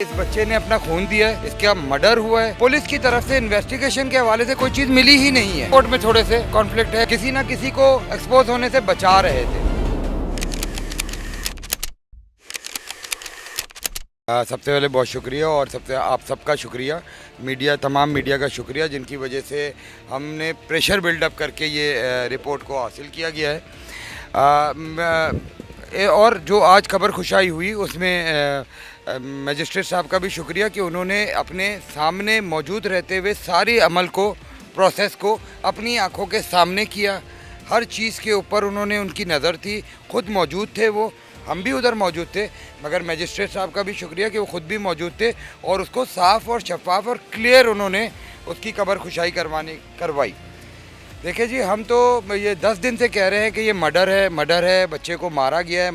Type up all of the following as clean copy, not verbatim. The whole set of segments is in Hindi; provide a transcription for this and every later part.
इस बच्चे ने अपना खून दिया है, इसका मर्डर हुआ है। पुलिस की तरफ से इन्वेस्टिगेशन के हवाले से कोई चीज मिली ही नहीं है। कोर्ट में थोड़े से कॉन्फ्लिक्ट है, किसी ना किसी को एक्सपोज होने से बचा रहे थे। सबसे पहले बहुत शुक्रिया और सबसे आप सबका शुक्रिया, मीडिया, तमाम मीडिया का शुक्रिया, जिनकी वजह से हमने प्रेशर बिल्डअप करके ये रिपोर्ट को हासिल किया गया है। और जो आज खबर खुशाई हुई उसमें मजिस्ट्रेट साहब का भी शुक्रिया कि उन्होंने अपने सामने मौजूद रहते हुए सारी अमल को, प्रोसेस को अपनी आंखों के सामने किया। हर चीज़ के ऊपर उन्होंने, उनकी नज़र थी, खुद मौजूद थे वो, हम भी उधर मौजूद थे, मगर मजिस्ट्रेट साहब का भी शुक्रिया कि वो खुद भी मौजूद थे और उसको साफ़ और शफाफ और क्लियर उन्होंने उसकी खबर खुशाई करवाई। देखिए जी, हम तो ये 10 दिन से कह रहे हैं कि ये मर्डर है, बच्चे को मारा गया है,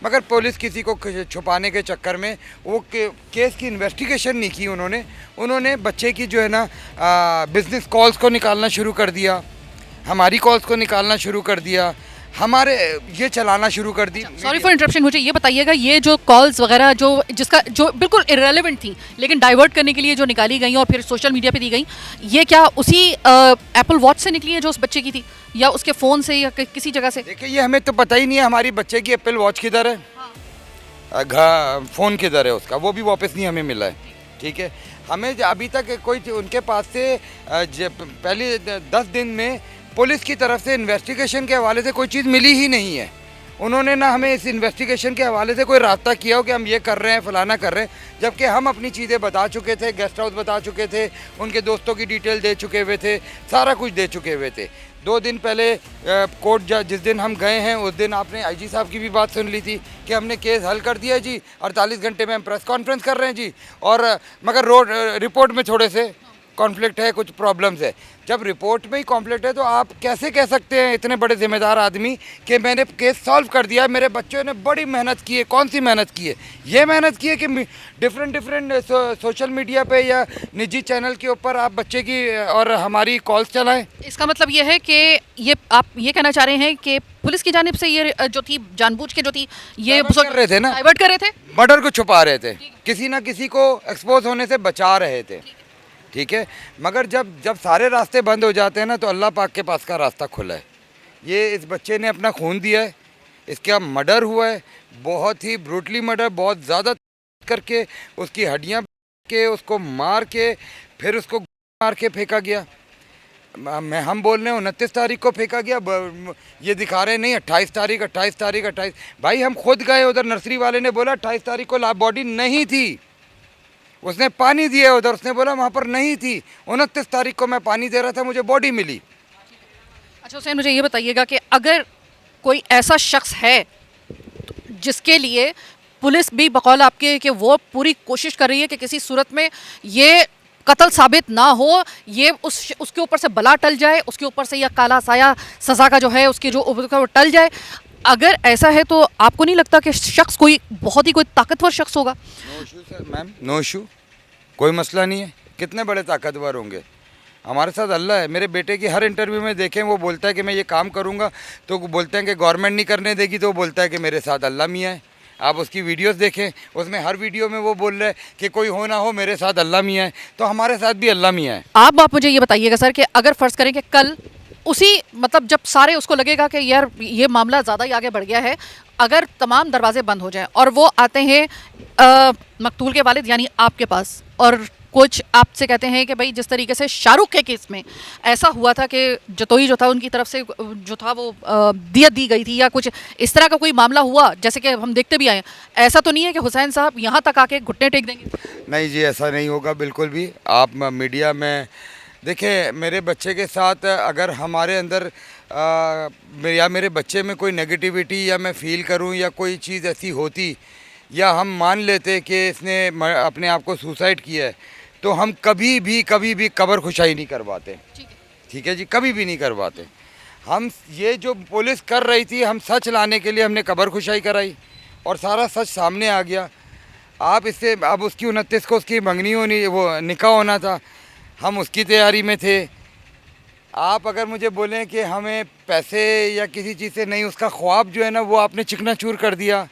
मगर पुलिस किसी को छुपाने के चक्कर में वो केस की इन्वेस्टिगेशन नहीं की। उन्होंने बच्चे की जो है ना बिज़नेस कॉल्स को निकालना शुरू कर दिया, हमारी कॉल्स को निकालना शुरू कर दिया, हमारे ये चलाना शुरू कर दी। सॉरी फॉर इंटरप्शन, मुझे ये बताइएगा, ये जो कॉल्स वगैरह जो बिल्कुल इररेलेवेंट थी लेकिन डाइवर्ट करने के लिए जो निकाली गई और फिर सोशल मीडिया पे दी गई, ये क्या उसी एप्पल वॉच से निकली है जो उस बच्चे की थी, या उसके फ़ोन से, या किसी जगह से? देखिए, ये हमें तो पता ही नहीं है हमारी बच्चे की एप्पल वॉच किधर है, फ़ोन किधर है उसका, वो भी वापस नहीं हमें मिला है। ठीक है, हमें अभी तक कोई उनके पास से पहले 10 दिन में पुलिस की तरफ से इन्वेस्टिगेशन के हवाले से कोई चीज़ मिली ही नहीं है। उन्होंने ना हमें इस इन्वेस्टिगेशन के हवाले से कोई रास्ता किया हो कि हम ये कर रहे हैं, फलाना कर रहे हैं, जबकि हम अपनी चीज़ें बता चुके थे, गेस्ट हाउस बता चुके थे, उनके दोस्तों की डिटेल दे चुके हुए थे, सारा कुछ दे चुके हुए थे। 2 दिन पहले कोर्ट जिस दिन हम गए हैं उस दिन आपने आईजी साहब की भी बात सुन ली थी कि हमने केस हल कर दिया है जी, 48 घंटे में हम प्रेस कॉन्फ्रेंस कर रहे हैं जी, और मगर रिपोर्ट में थोड़े से कॉन्फ्लिक्ट है, कुछ प्रॉब्लम्स है। जब रिपोर्ट में ही कॉन्फ्लिक्ट है तो आप कैसे कह सकते हैं, इतने बड़े जिम्मेदार आदमी, कि मैंने केस सॉल्व कर दिया? मेरे बच्चों ने बड़ी मेहनत की है। कौन सी मेहनत की है? ये मेहनत की है कि डिफरेंट सोशल मीडिया पे या निजी चैनल के ऊपर आप बच्चे की और हमारी कॉल्स चलाएं। इसका मतलब ये है कि ये आप ये कहना चाह रहे हैं कि पुलिस की जानिब से ये जो थी, जानबूझ के जो थी, ये कर रहे थे ना, डाइवर्ट कर रहे थे, मर्डर को छुपा रहे थे, किसी ना किसी को एक्सपोज होने से बचा रहे थे। ठीक है, मगर जब सारे रास्ते बंद हो जाते हैं ना तो अल्लाह पाक के पास का रास्ता खुला है। ये इस बच्चे ने अपना खून दिया है, इसका मर्डर हुआ है, बहुत ही ब्रूटली मर्डर, बहुत ज़्यादा करके उसकी हड्डियां के उसको मार के फिर उसको मार के फेंका गया। हम बोल रहे हैं 29 तारीख को फेंका गया, ये दिखा रहे नहीं 28 तारीख। भाई हम खुद गए उधर, नर्सरी वाले ने बोला 28 तारीख को बॉडी नहीं थी, उसने पानी दिया उधर, उसने बोला वहाँ पर नहीं थी, 29 तारीख को मैं पानी दे रहा था, मुझे बॉडी मिली। अच्छा हुसैन, मुझे ये बताइएगा कि अगर कोई ऐसा शख्स है जिसके लिए पुलिस भी बकौल आपके कि वो पूरी कोशिश कर रही है कि किसी सूरत में ये कत्ल साबित ना हो, ये उसके ऊपर से बला टल जाए, उसके ऊपर से यह काला साया सज़ा का जो है उसकी जो वो टल जाए, अगर ऐसा है तो आपको नहीं लगता कि शख्स कोई बहुत ही कोई ताकतवर शख्स होगा? No issue sir, ma'am, no issue, कोई मसला नहीं है। कितने बड़े ताकतवर होंगे, हमारे साथ अल्लाह है। मेरे बेटे की हर इंटरव्यू में देखें, वो बोलता है कि मैं ये काम करूँगा, तो बोलते हैं कि गवर्नमेंट नहीं करने देगी, तो वो बोलता है कि मेरे साथ अल्लाह मियाँ है। आप उसकी वीडियोस देखें, उसमें हर वीडियो में वो बोल रहे हैं कि कोई हो ना हो मेरे साथ अल्लाह मियाँ है, तो हमारे साथ भी अल्लाह मियाँ है। आप मुझे ये बताइएगा सर कि अगर फ़र्ज़ करें कि कल उसी मतलब जब सारे उसको लगेगा कि यार ये मामला ज़्यादा ही आगे बढ़ गया है, अगर तमाम दरवाजे बंद हो जाएं और वो आते हैं मकतूल के वालिद यानी आपके पास, और कुछ आपसे कहते हैं कि भाई जिस तरीके से शाहरुख के केस में ऐसा हुआ था कि जतोई जो था उनकी तरफ से जो था वो दियत दी गई थी, या कुछ इस तरह का कोई मामला हुआ जैसे कि हम देखते भी आए, ऐसा तो नहीं है कि हुसैन साहब यहाँ तक आके घुटने टेक देंगे? नहीं जी, ऐसा नहीं होगा बिल्कुल भी। आप मीडिया में देखिए, मेरे बच्चे के साथ अगर हमारे अंदर या मेरे बच्चे में कोई नेगेटिविटी या मैं फ़ील करूं या कोई चीज़ ऐसी होती, या हम मान लेते कि इसने अपने आप को सुसाइड किया है, तो हम कभी भी कब्र खुशाई नहीं करवाते। ठीक है जी, कभी भी नहीं करवाते। हम ये जो पुलिस कर रही थी, हम सच लाने के लिए हमने कब्र खुशाई कराई और सारा सच सामने आ गया। आप इससे अब उसकी 29 को उसकी मंगनी होनी, वो निकाह होना था, हम उसकी तैयारी में थे। आप अगर मुझे बोलें कि हमें पैसे या किसी चीज़ से नहीं, उसका ख्वाब जो है ना वो आपने चिकनाचूर कर दिया।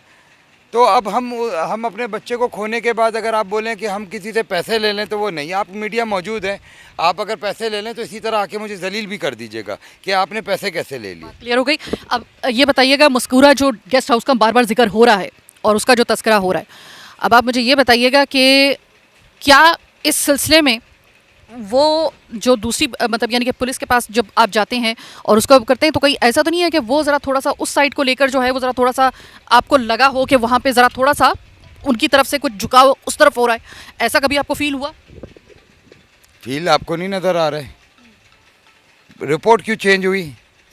तो अब हम अपने बच्चे को खोने के बाद अगर आप बोलें कि हम किसी से पैसे ले लें तो वो नहीं। आप मीडिया मौजूद है, आप अगर पैसे ले लें तो इसी तरह आके मुझे जलील भी कर दीजिएगा कि आपने पैसे कैसे ले लिए। क्लियर हो गई। अब ये बताइएगा, मस्कूरा जो गेस्ट हाउस का बार बार जिक्र हो रहा है और उसका जो तस्करा हो रहा है, अब आप मुझे ये बताइएगा कि क्या इस सिलसिले में वो जो दूसरी मतलब यानी कि पुलिस के पास जब आप जाते हैं और उसको करते हैं तो कहीं ऐसा तो नहीं है कि वो ज़रा थोड़ा सा उस साइड को लेकर जो है वो ज़रा थोड़ा सा आपको लगा हो कि वहाँ पे ज़रा थोड़ा सा उनकी तरफ से कुछ झुकाव उस तरफ हो रहा है, ऐसा कभी आपको फील हुआ? फील आपको नहीं नज़र आ रहा है? रिपोर्ट क्यों चेंज हुई?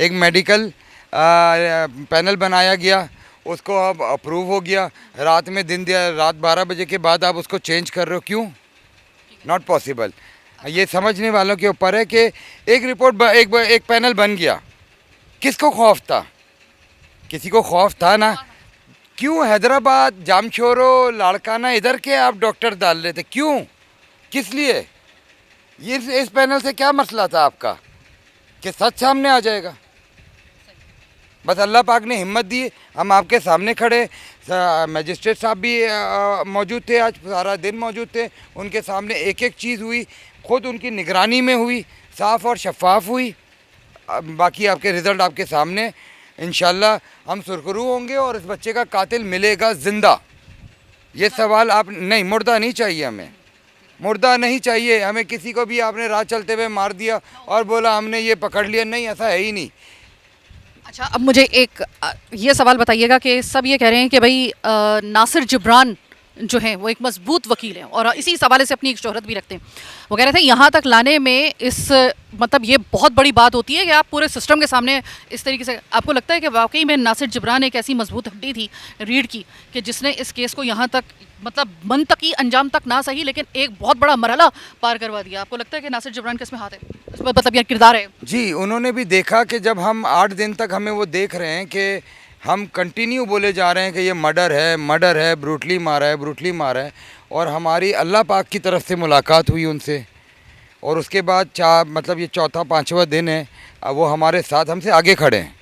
एक मेडिकल पैनल बनाया गया, उसको अब अप्रूव हो गया, रात में दिन दिया, रात 12 बजे के बाद आप उसको चेंज कर रहे हो, क्यों? Not possible. ये समझने वालों के ऊपर है कि एक रिपोर्ट एक पैनल बन गया, किसको खौफ था? किसी को खौफ था ना। क्यों हैदराबाद, जामशोरो, लाड़काना इधर के आप डॉक्टर डाल रहे थे, क्यों? किस लिए? ये इस पैनल से क्या मसला था आपका कि सच सामने आ जाएगा? बस अल्लाह पाक ने हिम्मत दी, हम आपके सामने खड़े। मजिस्ट्रेट साहब भी मौजूद थे, आज सारा दिन मौजूद थे, उनके सामने एक एक चीज़ हुई, खुद उनकी निगरानी में हुई, साफ़ और शफाफ हुई। बाकी आपके रिज़ल्ट आपके सामने, इंशाल्लाह हम सुरखरू होंगे और इस बच्चे का कातिल मिलेगा ज़िंदा। ये सवाल आप नहीं, मुर्दा नहीं चाहिए हमें, मुर्दा नहीं चाहिए हमें। किसी को भी आपने राह चलते हुए मार दिया और बोला हमने ये पकड़ लिया, नहीं, ऐसा है ही नहीं। अच्छा, अब मुझे एक ये सवाल बताइएगा कि सब ये कह रहे हैं कि भाई नासिर जिब्रान जो हैं वो एक मजबूत वकील हैं और इसी हवाले से अपनी एक शोहरत भी रखते हैं। वो कह रहे थे यहाँ तक लाने में इस मतलब ये बहुत बड़ी बात होती है कि आप पूरे सिस्टम के सामने इस तरीके से, आपको लगता है कि वाकई में नासिर जिब्रान एक ऐसी मजबूत हड्डी थी रीढ़ की कि जिसने इस केस को यहाँ तक मतलब मंतकी अंजाम तक ना सही लेकिन एक बहुत बड़ा मरहला पार करवा दिया? आपको लगता है कि नासिर जिब्रान का इसमें हाथ है, इसमें मतलब यह किरदार है? जी, उन्होंने भी देखा कि जब हम 8 दिन तक हमें वो देख रहे हैं कि हम कंटिन्यू बोले जा रहे हैं कि ये मर्डर है, ब्रूटली मारा है, और हमारी अल्लाह पाक की तरफ से मुलाकात हुई उनसे, और उसके बाद मतलब ये चौथा 5वां दिन है, वो हमारे साथ हमसे आगे खड़े हैं,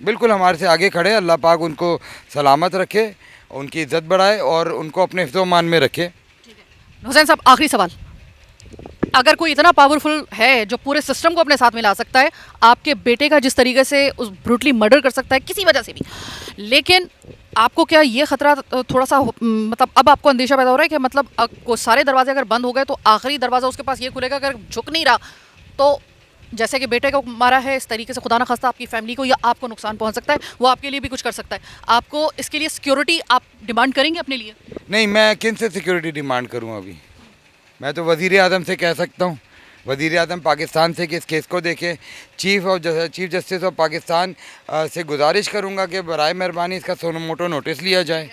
बिल्कुल हमारे से आगे खड़े हैं। अल्लाह पाक उनको सलामत रखे, उनकी इज़्ज़त बढ़ाए और उनको अपने हिफ्ज़-ओ-मान में रखे। हुसैन साहब, आखिरी सवाल, अगर कोई इतना पावरफुल है जो पूरे सिस्टम को अपने साथ मिला सकता है, आपके बेटे का जिस तरीके से उस ब्रूटली मर्डर कर सकता है किसी वजह से भी, लेकिन आपको क्या ये खतरा थोड़ा सा मतलब अब आपको अंदेशा पैदा हो रहा है कि मतलब को सारे दरवाजे अगर बंद हो गए तो आखिरी दरवाज़ा उसके पास ये खुलेगा, अगर झुक नहीं रहा तो जैसे कि बेटे को मारा है इस तरीके से खुदा न खास्ता आपकी फैमिली को या आपको नुकसान पहुंच सकता है, वो आपके लिए भी कुछ कर सकता है। आपको इसके लिए सिक्योरिटी आप डिमांड करेंगे अपने लिए? नहीं, मैं किन से सिक्योरिटी डिमांड करूँ? अभी मैं तो वज़ीर आज़म से कह सकता हूँ, वज़ीर आज़म पाकिस्तान से कि इस केस को देखें। चीफ जस्टिस ऑफ पाकिस्तान से गुजारिश करूँगा कि बराए मेहरबानी इसका सोनो मोटो नोटिस लिया जाए।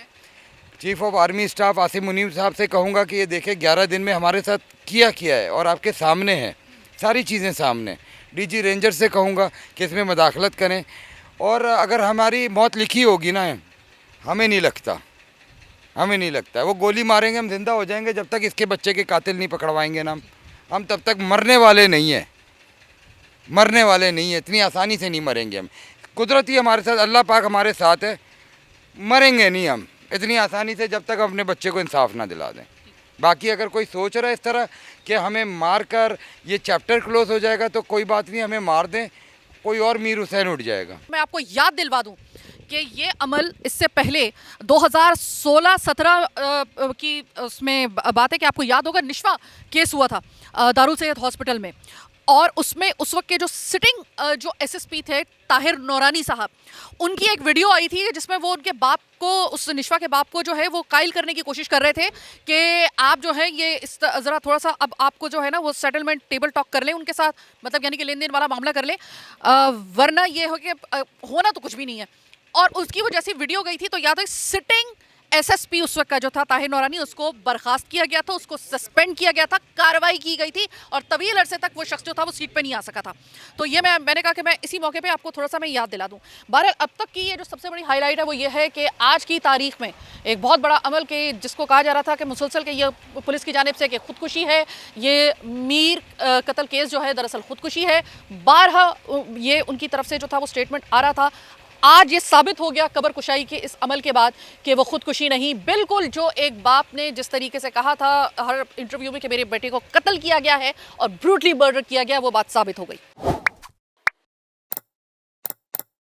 Chief of army staff Asim Munir साहब से कहूँगा कि ये देखें 11 दिन में हमारे साथ किया है और आपके सामने है, सारी चीज़ें सामने। डीजी रेंजर से कहूँगा कि इसमें मदाखलत करें, और अगर हमारी मौत लिखी होगी ना, हमें नहीं लगता वो गोली मारेंगे हम जिंदा हो जाएंगे, जब तक इसके बच्चे के कातिल नहीं पकड़वाएंगे ना हम तब तक मरने वाले नहीं हैं, इतनी आसानी से नहीं मरेंगे हम। कुदरती हमारे साथ, अल्लाह पाक हमारे साथ है, मरेंगे नहीं हम इतनी आसानी से जब तक अपने बच्चे को इंसाफ ना दिला दें। बाकी अगर कोई सोच रहा है इस तरह कि हमें मार कर ये चैप्टर क्लोज हो जाएगा तो कोई बात नहीं, हमें मार दें, कोई और मीर हुसैन उठ जाएगा। मैं आपको याद दिलवा दूं कि ये अमल इससे पहले 2016-17 की उसमें बात है कि आपको याद होगा निशवा केस हुआ था दारुल सैयद हॉस्पिटल में, और उसमें उस वक्त के जो सिटिंग जो एसएसपी थे ताहिर नौरानी साहब, उनकी एक वीडियो आई थी जिसमें वो उनके बाप को, उस निशवा के बाप को जो है वो कायल करने की कोशिश कर रहे थे कि आप जो है ये इस ज़रा थोड़ा सा अब आपको जो है ना वो सेटलमेंट टेबल टॉक कर लें उनके साथ, मतलब यानी कि लेन देन वाला मामला कर लें, वरना ये हो कि होना तो कुछ भी नहीं है। और उसकी वो जैसी वीडियो गई थी तो या तो सिटिंग एसएसपी उस वक्त का जो था ताहिर नौरानी, उसको बर्खास्त किया गया था, उसको सस्पेंड किया गया था, कार्रवाई की गई थी और तवील अरसे तक वो शख्स जो था वो सीट पे नहीं आ सका था। तो ये मैंने कहा कि मैं इसी मौके पे आपको थोड़ा सा मैं याद दिला दूं। बहरहाल अब तक की ये जो सबसे बड़ी हाईलाइट है वो ये है कि आज की तारीख में एक बहुत बड़ा अमल के जिसको कहा जा रहा था कि मुसलसल के ये पुलिस की जानिब से कि खुदकुशी है, ये मीर कत्ल केस जो है दरअसल खुदकुशी है, 12 ये उनकी तरफ से जो था वो स्टेटमेंट आ रहा था। आज ये साबित हो गया कबर कुशाई के इस अमल के बाद कि वो खुदकुशी नहीं, बिल्कुल जो एक बाप ने जिस तरीके से कहा था हर इंटरव्यू में कि मेरे बेटे को कत्ल किया गया है और ब्रूटली मर्डर किया गया, वो बात साबित हो गई।